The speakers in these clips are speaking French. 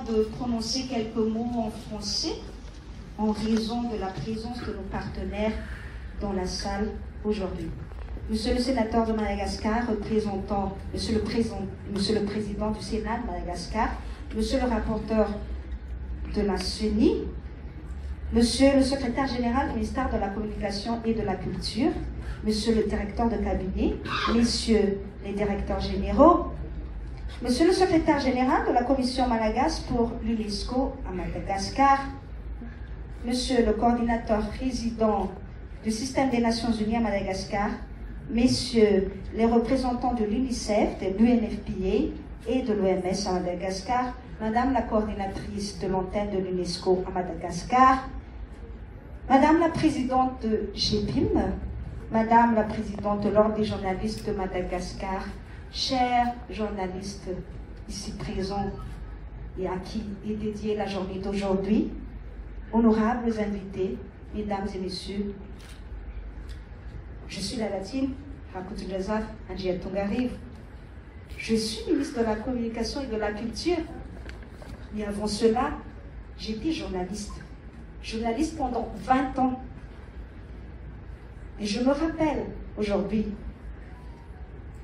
de prononcer quelques mots en français en raison de la présence de nos partenaires dans la salle aujourd'hui. Monsieur le sénateur de Madagascar, représentant, Monsieur le président du Sénat de Madagascar, Monsieur le rapporteur de la CENI, Monsieur le secrétaire général du ministère de la Communication et de la Culture, Monsieur le directeur de cabinet, Messieurs les directeurs généraux, Monsieur le secrétaire général de la Commission malagasy pour l'UNESCO à Madagascar, Monsieur le coordinateur résident du système des Nations Unies à Madagascar, Messieurs les représentants de l'UNICEF, de l'UNFPA et de l'OMS à Madagascar, Madame la coordinatrice de l'antenne de l'UNESCO à Madagascar, Madame la présidente de GEPIM, Madame la présidente de l'Ordre des journalistes de Madagascar, chers journalistes ici présents et à qui est dédiée la journée d'aujourd'hui, honorables invités, mesdames et messieurs, je suis la latine, Rakutujazaf Anjiatungariv. Je suis ministre de la Communication et de la Culture. Mais avant cela, j'étais journaliste. Journaliste pendant 20 ans. Et je me rappelle aujourd'hui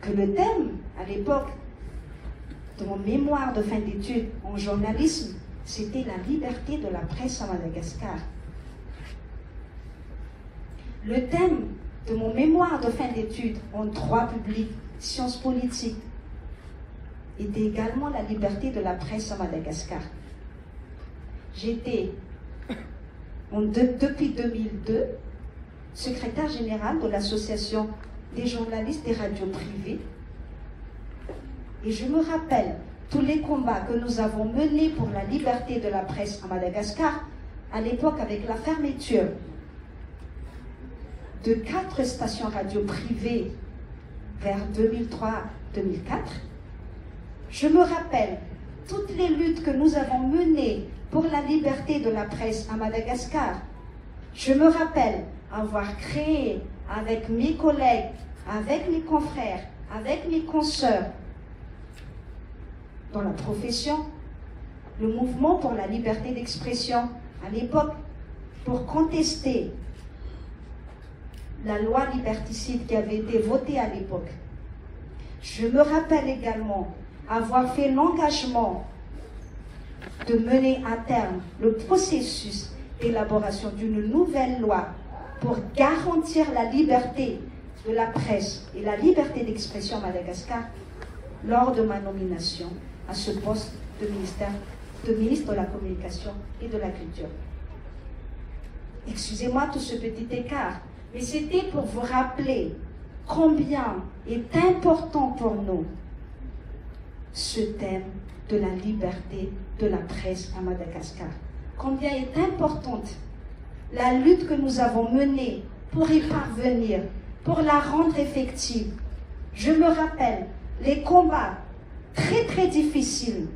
que le thème, à l'époque, de mon mémoire de fin d'études en journalisme, c'était la liberté de la presse à Madagascar. Le thème de mon mémoire de fin d'études en droit public, sciences politiques, était également la liberté de la presse à Madagascar. J'étais, depuis 2002, secrétaire général de l'association des journalistes des radios privées. Et je me rappelle tous les combats que nous avons menés pour la liberté de la presse à Madagascar, à l'époque avec la fermeture de 4 stations radio privées vers 2003-2004. Je me rappelle toutes les luttes que nous avons menées pour la liberté de la presse à Madagascar. Je me rappelle avoir créé avec mes collègues, avec mes confrères, avec mes consoeurs dans la profession, le mouvement pour la liberté d'expression à l'époque pour contester la loi liberticide qui avait été votée à l'époque. Je me rappelle également avoir fait l'engagement de mener à terme le processus d'élaboration d'une nouvelle loi pour garantir la liberté de la presse et la liberté d'expression à Madagascar lors de ma nomination à ce poste de ministre de la Communication et de la Culture. Excusez-moi tout ce petit écart, mais c'était pour vous rappeler combien est important pour nous ce thème de la liberté de la presse à Madagascar. Combien est importante la lutte que nous avons menée pour y parvenir, pour la rendre effective. Je me rappelle les combats très très difficiles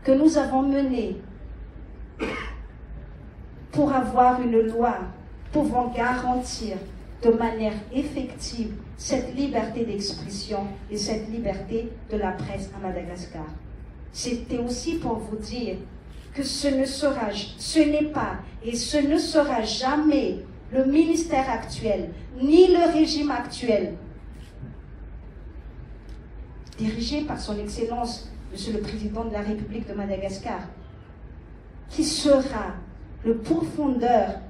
que nous avons menés pour avoir une loi pouvant garantir de manière effective cette liberté d'expression et cette liberté de la presse à Madagascar. C'était aussi pour vous dire que ce n'est pas et ce ne sera jamais le ministère actuel, ni le régime actuel, dirigé par son Excellence, Monsieur le Président de la République de Madagascar, qui sera le pourfendeur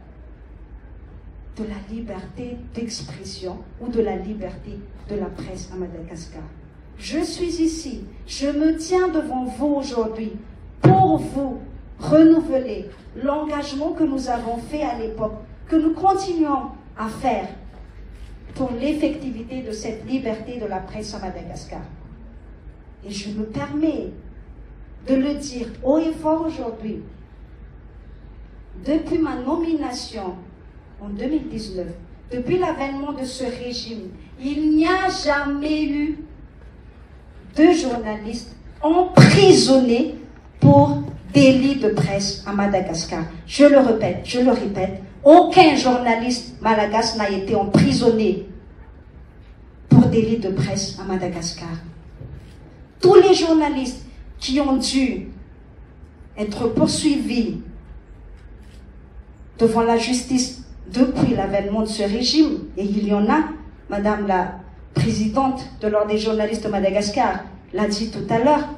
de la liberté d'expression ou de la liberté de la presse à Madagascar. Je suis ici, je me tiens devant vous aujourd'hui pour vous renouveler l'engagement que nous avons fait à l'époque, que nous continuons à faire pour l'effectivité de cette liberté de la presse à Madagascar. Et je me permets de le dire haut et fort aujourd'hui. Depuis ma nomination en 2019, depuis l'avènement de ce régime, il n'y a jamais eu de journalistes emprisonnés pour délit de presse à Madagascar. Je le répète, aucun journaliste malagasy n'a été emprisonné pour délit de presse à Madagascar. Tous les journalistes qui ont dû être poursuivis devant la justice depuis l'avènement de ce régime, et il y en a, Madame la présidente de l'Ordre des journalistes de Madagascar l'a dit tout à l'heure,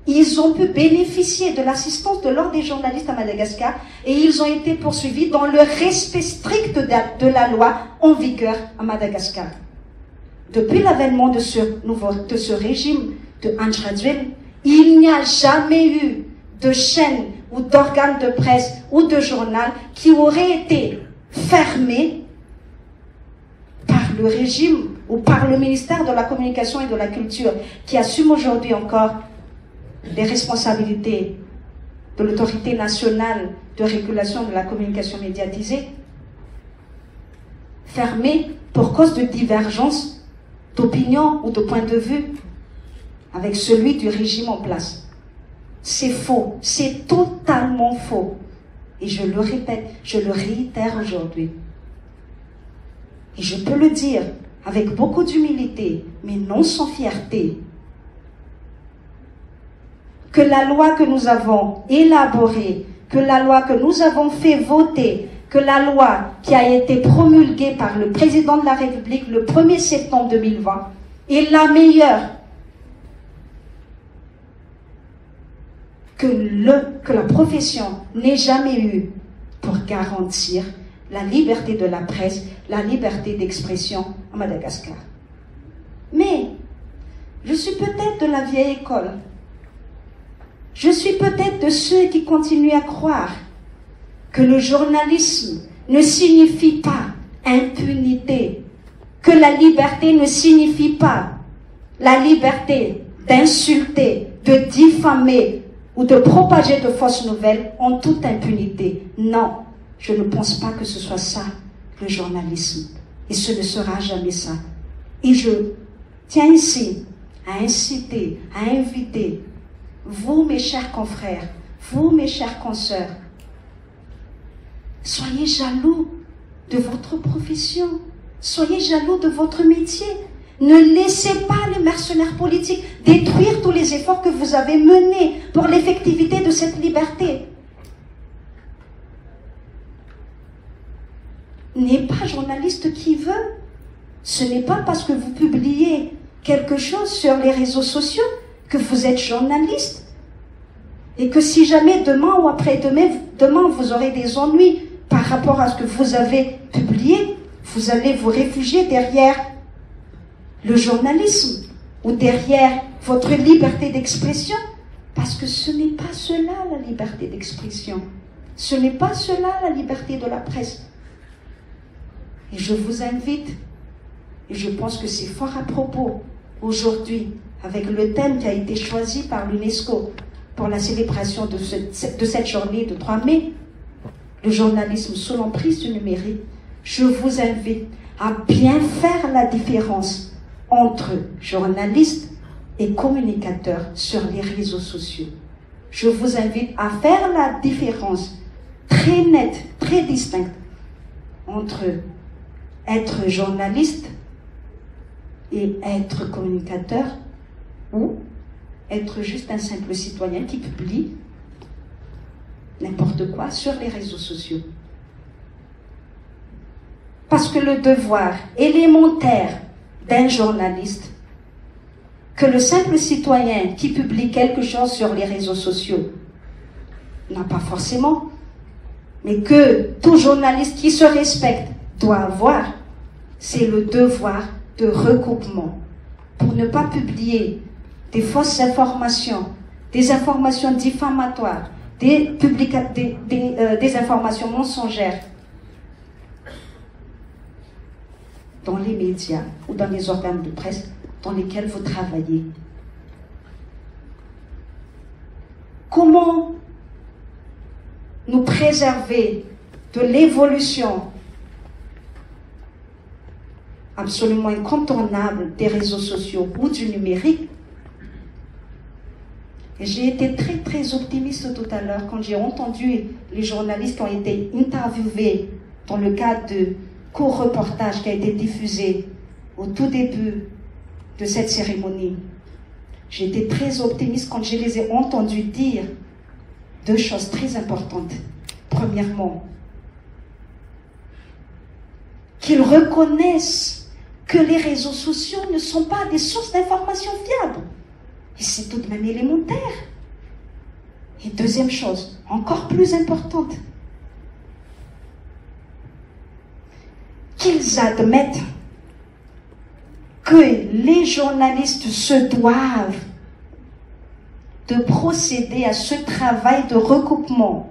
ils ont pu bénéficier de l'assistance de l'Ordre des journalistes à Madagascar et ils ont été poursuivis dans le respect strict de la loi en vigueur à Madagascar. Depuis l'avènement de ce régime de Andry Rajoelina, il n'y a jamais eu de chaîne ou d'organe de presse ou de journal qui aurait été fermé par le régime ou par le ministère de la Communication et de la Culture, qui assume aujourd'hui encore les responsabilités de l'autorité nationale de régulation de la communication médiatisée, fermé pour cause de divergence d'opinion ou de point de vue avec celui du régime en place. C'est faux, c'est totalement faux. Et je le répète, je le réitère aujourd'hui. Et je peux le dire avec beaucoup d'humilité, mais non sans fierté, que la loi que nous avons élaborée, que la loi que nous avons fait voter, que la loi qui a été promulguée par le président de la République le 1er septembre 2020 est la meilleure que la profession n'ait jamais eu pour garantir la liberté de la presse, la liberté d'expression à Madagascar. Mais je suis peut-être de la vieille école. Je suis peut-être de ceux qui continuent à croire que le journalisme ne signifie pas impunité, que la liberté ne signifie pas la liberté d'insulter, de diffamer ou de propager de fausses nouvelles en toute impunité. Non, je ne pense pas que ce soit ça, le journalisme. Et ce ne sera jamais ça. Et je tiens ici à inciter, à inviter vous, mes chers confrères, vous, mes chères consoeurs, soyez jaloux de votre profession, soyez jaloux de votre métier. Ne laissez pas les mercenaires politiques détruire tous les efforts que vous avez menés pour l'effectivité de cette liberté. N'est pas journaliste qui veut. Ce n'est pas parce que vous publiez quelque chose sur les réseaux sociaux que vous êtes journaliste. Et que si jamais demain ou après-demain, vous aurez des ennuis par rapport à ce que vous avez publié, vous allez vous réfugier derrière le journalisme ou derrière votre liberté d'expression. Parce que ce n'est pas cela la liberté d'expression. Ce n'est pas cela la liberté de la presse. Et je vous invite, et je pense que c'est fort à propos aujourd'hui, avec le thème qui a été choisi par l'UNESCO pour la célébration de cette journée de 3 mai, le journalisme sous l'emprise du numérique, je vous invite à bien faire la différence entre journalistes et communicateurs sur les réseaux sociaux. Je vous invite à faire la différence très nette, très distincte entre être journaliste et être communicateur, ou être juste un simple citoyen qui publie n'importe quoi sur les réseaux sociaux. Parce que le devoir élémentaire d'un journaliste, que le simple citoyen qui publie quelque chose sur les réseaux sociaux n'a pas forcément, mais que tout journaliste qui se respecte doit avoir, c'est le devoir de recoupement pour ne pas publier des fausses informations, des informations diffamatoires, des informations mensongères dans les médias ou dans les organes de presse dans lesquels vous travaillez. Comment nous préserver de l'évolution absolument incontournable des réseaux sociaux ou du numérique? J'ai été très très optimiste tout à l'heure quand j'ai entendu les journalistes qui ont été interviewés dans le cadre de court reportage qui a été diffusé au tout début de cette cérémonie. J'ai été très optimiste quand je les ai entendus dire 2 choses très importantes. Premièrement, qu'ils reconnaissent que les réseaux sociaux ne sont pas des sources d'information fiables. Et c'est tout de même élémentaire. Et deuxième chose, encore plus importante, qu'ils admettent que les journalistes se doivent de procéder à ce travail de recoupement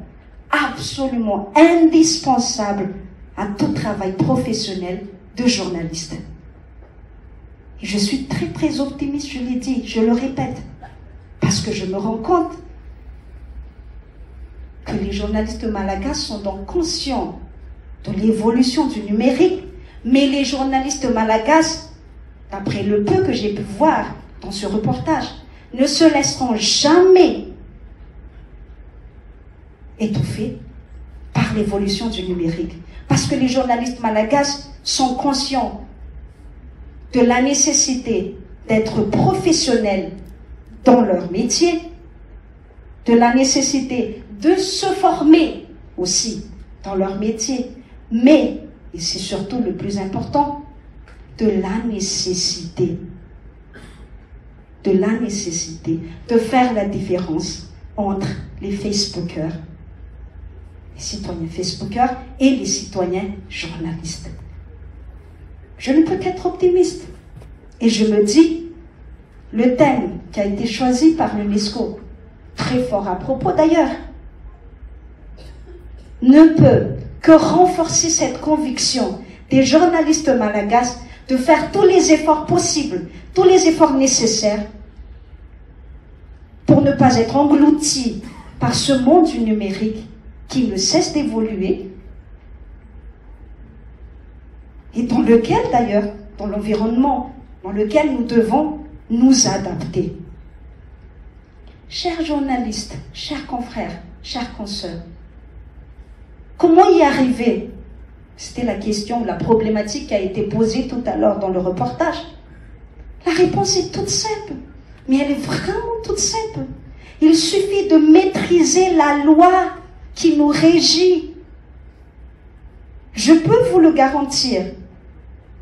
absolument indispensable à tout travail professionnel de journaliste. Et je suis très très optimiste, je l'ai dit, je le répète, parce que je me rends compte que les journalistes malagasy sont donc conscients de l'évolution du numérique, mais les journalistes malagasy, d'après le peu que j'ai pu voir dans ce reportage, ne se laisseront jamais étouffés par l'évolution du numérique. Parce que les journalistes malagasy sont conscients de la nécessité d'être professionnels dans leur métier, de la nécessité de se former aussi dans leur métier, mais, et c'est surtout le plus important, de la nécessité de faire la différence entre les Facebookers, les citoyens Facebookers et les citoyens journalistes. Je ne peux qu'être optimiste. Et je me dis, le thème qui a été choisi par l'UNESCO, très fort à propos d'ailleurs, ne peut que renforcer cette conviction des journalistes malagasy de faire tous les efforts possibles, tous les efforts nécessaires pour ne pas être engloutis par ce monde du numérique qui ne cesse d'évoluer et dans lequel d'ailleurs, dans l'environnement dans lequel nous devons nous adapter. Chers journalistes, chers confrères, chers consoeurs, comment y arriver? C'était la question, la problématique qui a été posée tout à l'heure dans le reportage. La réponse est toute simple, mais elle est vraiment toute simple. Il suffit de maîtriser la loi qui nous régit. Je peux vous le garantir,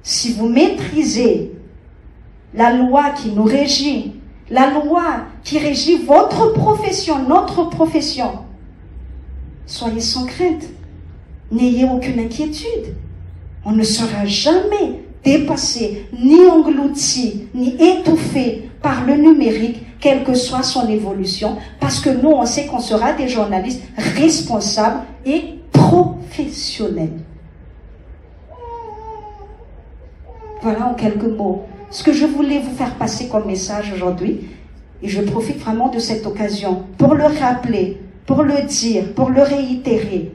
si vous maîtrisez la loi qui nous régit, la loi qui régit votre profession, notre profession, soyez sans crainte. N'ayez aucune inquiétude. On ne sera jamais dépassé, ni englouti, ni étouffé par le numérique, quelle que soit son évolution, parce que nous, on sait qu'on sera des journalistes responsables et professionnels. Voilà en quelques mots ce que je voulais vous faire passer comme message aujourd'hui. Et je profite vraiment de cette occasion pour le rappeler, pour le dire, pour le réitérer.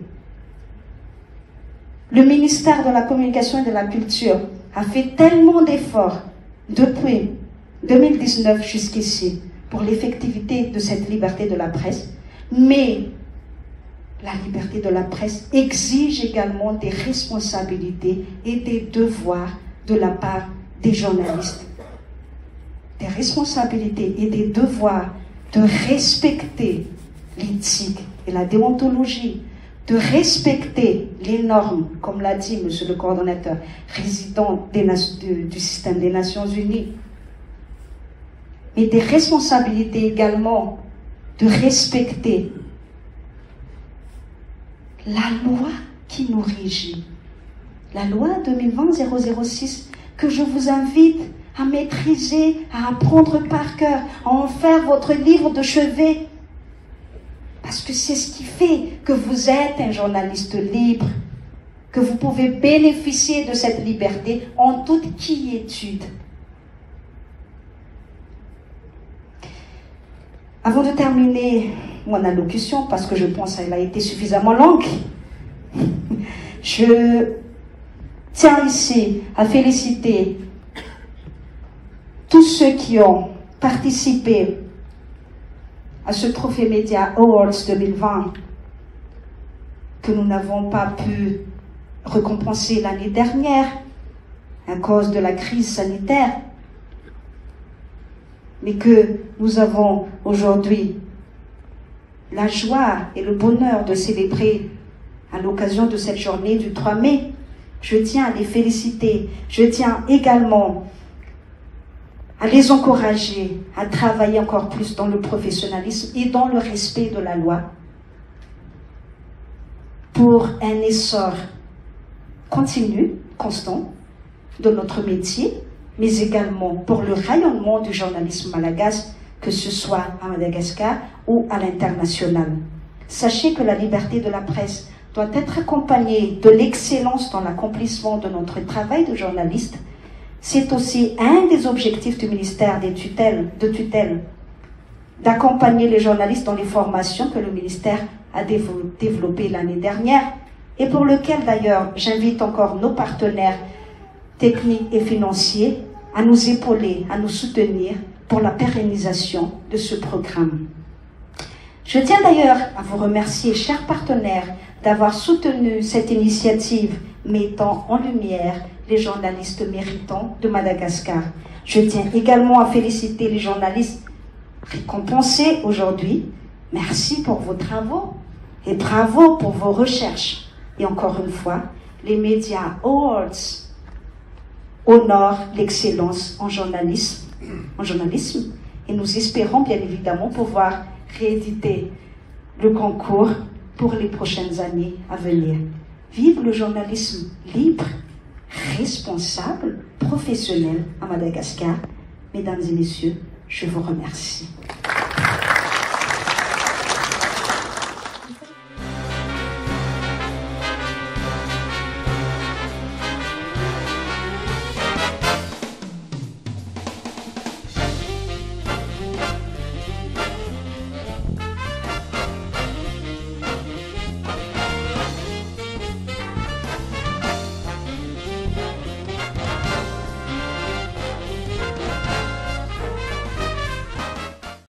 Le ministère de la Communication et de la Culture a fait tellement d'efforts depuis 2019 jusqu'ici pour l'effectivité de cette liberté de la presse, mais la liberté de la presse exige également des responsabilités et des devoirs de la part des journalistes. Des responsabilités et des devoirs de respecter l'éthique et la déontologie, de respecter les normes, comme l'a dit monsieur le coordonnateur, résident du système des Nations Unies, mais des responsabilités également de respecter la loi qui nous régit, la loi 2020-006, que je vous invite à maîtriser, à apprendre par cœur, à en faire votre livre de chevet. Parce que c'est ce qui fait que vous êtes un journaliste libre, que vous pouvez bénéficier de cette liberté en toute quiétude. Avant de terminer mon allocution, parce que je pense qu'elle a été suffisamment longue, je tiens ici à féliciter tous ceux qui ont participé à ce Trophée Média Awards 2020 que nous n'avons pas pu récompenser l'année dernière à cause de la crise sanitaire, mais que nous avons aujourd'hui la joie et le bonheur de célébrer à l'occasion de cette journée du 3 mai. Je tiens à les féliciter. Je tiens également à les encourager à travailler encore plus dans le professionnalisme et dans le respect de la loi pour un essor continu, constant de notre métier, mais également pour le rayonnement du journalisme malagasy, que ce soit à Madagascar ou à l'international. Sachez que la liberté de la presse doit être accompagnée de l'excellence dans l'accomplissement de notre travail de journaliste. C'est aussi un des objectifs du ministère de tutelle, d'accompagner les journalistes dans les formations que le ministère a développées l'année dernière et pour lequel d'ailleurs j'invite encore nos partenaires techniques et financiers à nous épauler, à nous soutenir pour la pérennisation de ce programme. Je tiens d'ailleurs à vous remercier, chers partenaires, d'avoir soutenu cette initiative mettant en lumière les journalistes méritants de Madagascar. Je tiens également à féliciter les journalistes récompensés aujourd'hui. Merci pour vos travaux et bravo pour vos recherches. Et encore une fois, les Media Awards honorent l'excellence en journalisme et nous espérons bien évidemment pouvoir rééditer le concours pour les prochaines années à venir. Vive le journalisme libre, responsable, professionnel à Madagascar. Mesdames et messieurs, je vous remercie.